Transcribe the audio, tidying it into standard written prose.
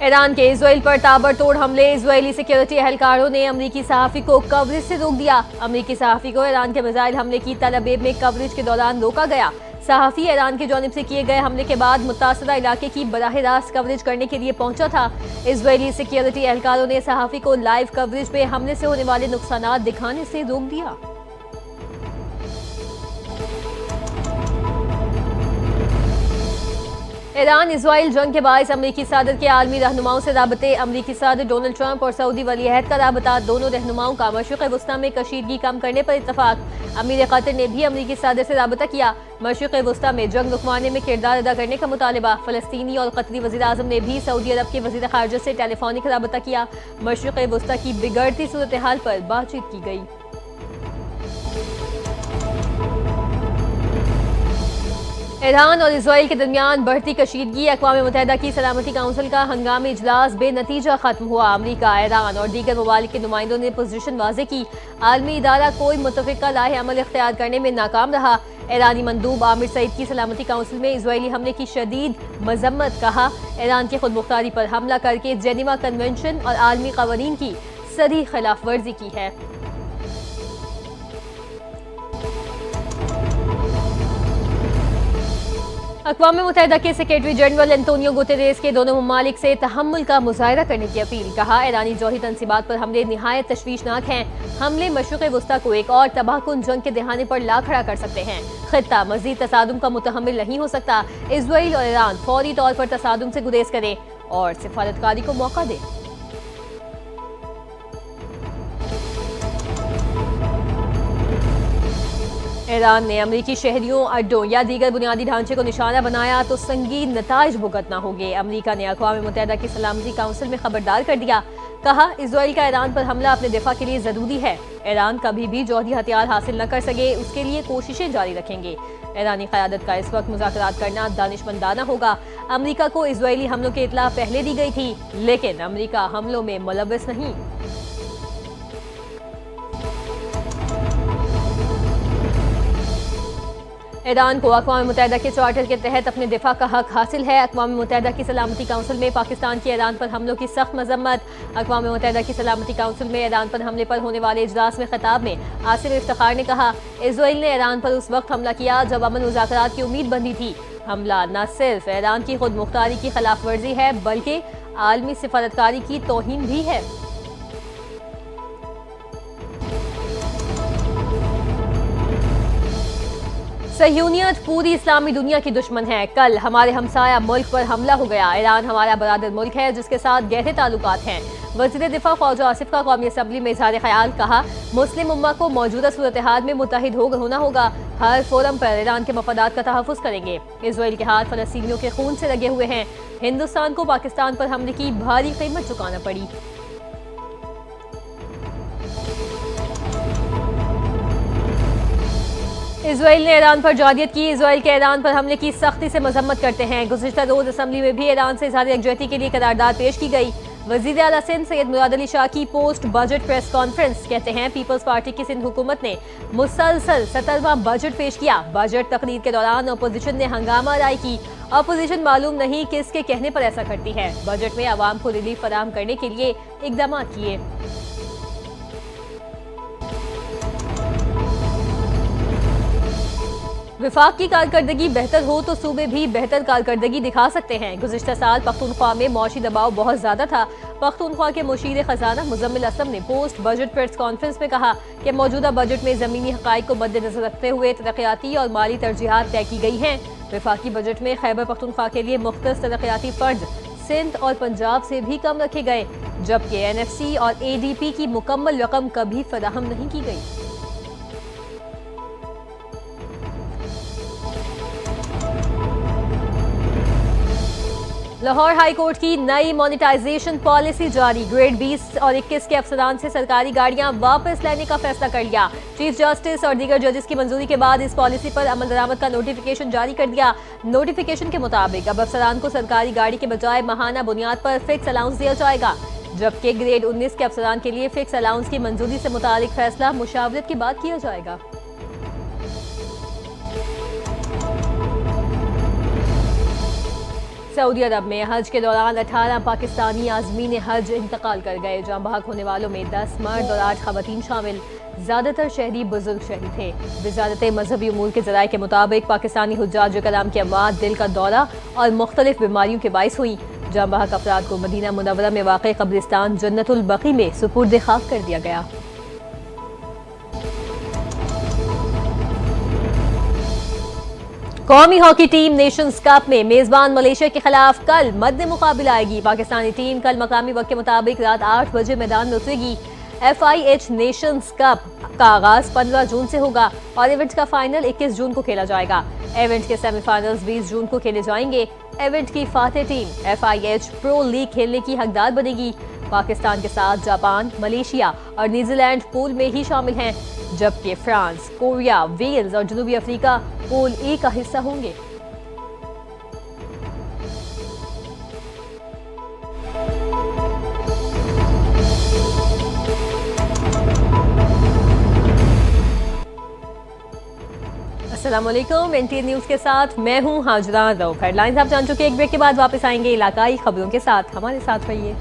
Iran के Israel पर ताबड़तोड़ हमले। इजरायली सिक्योरिटी एहलकारों ने अमरीकी सहाफ़ी को कवरेज से रोक दिया। अमरीकी सहाफ़ी को ईरान के मिसाइल हमले की तल अबीब में कवरेज के दौरान रोका गया। सहाफ़ी ईरान की जानिब से किए गए हमले के बाद मुतासरा इलाके की बराह रास्त कवरेज करने के लिए पहुंचा था। इजरायली सिक्योरिटी एहलकारों ने सहाफ़ी को लाइव कवरेज में हमले से होने वाले नुकसानात दिखाने से रोक दिया। ईरान इजराइल जंग के बायस अमरीकी सदर के आलमी रहनुमाओं से राबते। अमरीकी सदर डोनाल्ड ट्रंप और सऊदी वली-अहद का राबता। दोनों रहनुमाओं का मशरिक़ वस्ता में कशीदगी कम करने पर इत्तफाक। अमीर कतर ने भी अमरीकी सदर से राबता किया। मशरिक़ वस्ता में जंग रुकवाने में किरदार अदा करने का मुतालबा। फ़लस्तीनी और कतरी वज़ीर आज़म ने भी सऊदी अरब के वज़ीर ख़ारिजा से टेलीफोनिक राबता किया। मशरिक़ वस्ता की बिगड़ती सूरत हाल पर बातचीत की गई। ईरान और इजराइल के दरमियान बढ़ती कशीदगी। अक़वाम मुत्तहिदा की सलामती काउंसिल का हंगामी इजलास बेनतीजा खत्म हुआ। अमरीका, ईरान और दीगर ममालिक के नुमाइंदों ने पोजीशन वाज़े की। आलमी इदारा कोई मुतफ़िक़ा राह अमल इख्तियार करने में नाकाम रहा। ईरानी मंदूब आमिर सईद की सलामती काउंसिल में इजरायली हमले की शदीद मजम्मत। कहा, ईरान की खुद मुख्तारी पर हमला करके जेनेवा कन्वेंशन और आलमी क़वानीन की सरी खिलाफ वर्जी की है। अक़वाम मुत्तहिदा के सेक्रेटरी जनरल एंटोनियो गुतेरेस के दोनों ममालिक से तहम्मुल का मुज़ाहरा करने की अपील। कहा, ईरानी जौहरी तनसीबात पर हमले निहायत तशवीशनाक हैं। हमले मशरिक़ वस्ता को एक और तबाहकुन जंग के दहाने पर ला खड़ा कर सकते हैं। खित्ता मज़ीद तसादुम का मुतहम्मिल नहीं हो सकता। इजराइल और ईरान फौरी तौर पर तसादुम से गुरेज करें और सिफारतकारी को मौका दें। ईरान ने अमरीकी शहरियों, अड्डों या दीगर बुनियादी ढांचे को निशाना बनाया तो संगीन नताइज भुगतना होंगे। अमरीका ने अक़वाम मुत्तहिदा की सलामती काउंसिल में खबरदार कर दिया। कहा, इजराइल का ईरान पर हमला अपने दिफा के लिए ज़रूरी है। ईरान कभी भी जौहरी हथियार हासिल न कर सके, उसके लिए कोशिशें जारी रखेंगे। ईरानी क़यादत का इस वक्त मुज़ाकरात करना दानिशमंदाना होगा। अमरीका को इजरायली हमलों की इत्तला पहले दी गई थी, लेकिन अमरीका हमलों में मुलव्वस नहीं। ईरान को अक़वाम मुत्तहिदा के चार्टर के तहत अपने दिफा का हक हासिल है। अक़वाम मुत्तहिदा की सलामती काउंसिल में पाकिस्तान के ईरान पर हमलों की सख्त मजम्मत। अक़वाम मुत्तहिदा की सलामती काउंसिल में ईरान पर हमले पर होने वाले इजलास में खिताब में आसिम इफ्तिखार ने कहा, इजराइल ने ईरान पर उस वक्त हमला किया जब अमन मुज़ाकरात की उम्मीद बंधी थी। हमला न सिर्फ ईरान की खुद मुख्तारी की खिलाफ वर्जी है, बल्कि आलमी सिफारतकारी की तौहीन भी है। सहयूनियत पूरी इस्लामी दुनिया की दुश्मन है। कल हमारे हमसाया मुल्क पर हमला हो गया। ईरान हमारा बरादर मुल्क है जिसके साथ गहरे ताल्लुकात हैं। वज़ीर दिफा ख्वाजा आसिफ का कौमी असम्बली में इज़हार ख्याल। कहा, मुस्लिम उम्मा को मौजूदा सूरत हाल में मुत्तहिद होना होगा। हर फोरम पर ईरान के मफादात का तहफ़्फ़ुज़ करेंगे। इजराइल के हाथ फ़लस्तीनियों के खून से लगे हुए हैं। हिंदुस्तान को पाकिस्तान पर हमले की भारी कीमत चुकाना पड़ी। इजराइल ने ईरान पर जादियत की। इजराइल के ईरान पर हमले की सख्ती से मजम्मत करते हैं। गुज़िश्ता रोज़ असम्बली में भी ईरान से इज़हार यकजहती के लिए करारदाद पेश की गई। वज़ीर आला सिंध सैयद मुराद अली शाह की पोस्ट बजट प्रेस कॉन्फ्रेंस। कहते हैं, पीपल्स पार्टी की सिंध हुकूमत ने मुसलसल 17वां बजट पेश किया। बजट तकरीर के दौरान अपोजिशन ने हंगामा राय की। अपोजिशन मालूम नहीं किसके कहने पर ऐसा करती है। बजट में आवाम को रिलीफ फराहम करने के लिए इकदाम किए। विफाक की कारकर्दगी बेहतर हो तो सूबे भी बेहतर कारकर्दगी दिखा सकते हैं। गुज़िश्ता साल पख्तूनख्वा में मौशी दबाव बहुत ज्यादा था। पख्तूनख्वा के मुशीर खजाना मुजम्मिल असलम ने पोस्ट बजट प्रेस कॉन्फ्रेंस में कहा कि मौजूदा बजट में ज़मीनी हक़ाइक़ को मद्देनजर रखते हुए तरक्याती और माली तरजीहात तय की गई हैं। विफाकी बजट में खैबर पख्तूनख्वा के लिए मुख्तलिफ तरक्याती फर्ज सिंध और पंजाब से भी कम रखे गए, जबकि NFC और ADP की मुकम्मल रकम कभी फराहम नहीं की गई। लाहौर हाई कोर्ट की नई मोनेटाइजेशन पॉलिसी जारी। ग्रेड 20 और 21 के अफसरान से सरकारी गाड़ियां वापस लेने का फैसला कर लिया। चीफ जस्टिस और दीगर जजेस की मंजूरी के बाद इस पॉलिसी पर अमल दरामद का नोटिफिकेशन जारी कर दिया। नोटिफिकेशन के मुताबिक अब अफसरान को सरकारी गाड़ी के बजाय माहाना बुनियाद पर फिक्स अलाउंस दिया जाएगा, जबकि ग्रेड 19 के अफसरान के लिए फिक्स अलाउंस की मंजूरी से मुतालिक फैसला मुशावरत के बाद किया जाएगा। सऊदी अरब में हज के दौरान 18 पाकिस्तानी आज़मीन हज इंतकाल कर गए। जाँ बहक होने वालों में 10 मर्द और 8 खवातीन शामिल। ज़्यादातर शहरी बुजुर्ग शहरी थे। वजारत मजहबी उमूर के ज़राए के मुताबिक पाकिस्तानी हुज्जाज कराम की अमवात दिल का दौरा और मुख्तलिफ बीमारियों के बाइस हुई। जाँ बहक अफराद को मदीना मुनव्वरा में वाक़ कब्रिस्तान जन्नतुल बकी में सुपुर्द खाक कर दिया गया। कौमी हॉकी टीम नेशंस कप में मेजबान मलेशिया के खिलाफ कल मद्दे मुकाबला आएगी। पाकिस्तानी टीम कल मकामी वक्त के मुताबिक रात 8 बजे मैदान में उतरेगी। FIH नेशंस कप का आगाज 15 जून से होगा और इवेंट का फाइनल 21 जून को खेला जाएगा। इवेंट के सेमीफाइनल्स 20 जून को खेले जाएंगे। इवेंट की Fateh team FIH pro league खेलने की हकदार बनेगी। पाकिस्तान के साथ जापान, मलेशिया और न्यूजीलैंड पूल में ही शामिल हैं, जबकि फ्रांस, कोरिया, वेल्स और जनूबी अफ्रीका पूल ए का हिस्सा होंगे। अस्सलाम वालेकुम, NTA न्यूज के साथ मैं हूं हाजरा रऊफ। हेडलाइंस आप जान चुके। एक ब्रेक के बाद वापस आएंगे इलाकाई खबरों के साथ। हमारे साथ रहिए।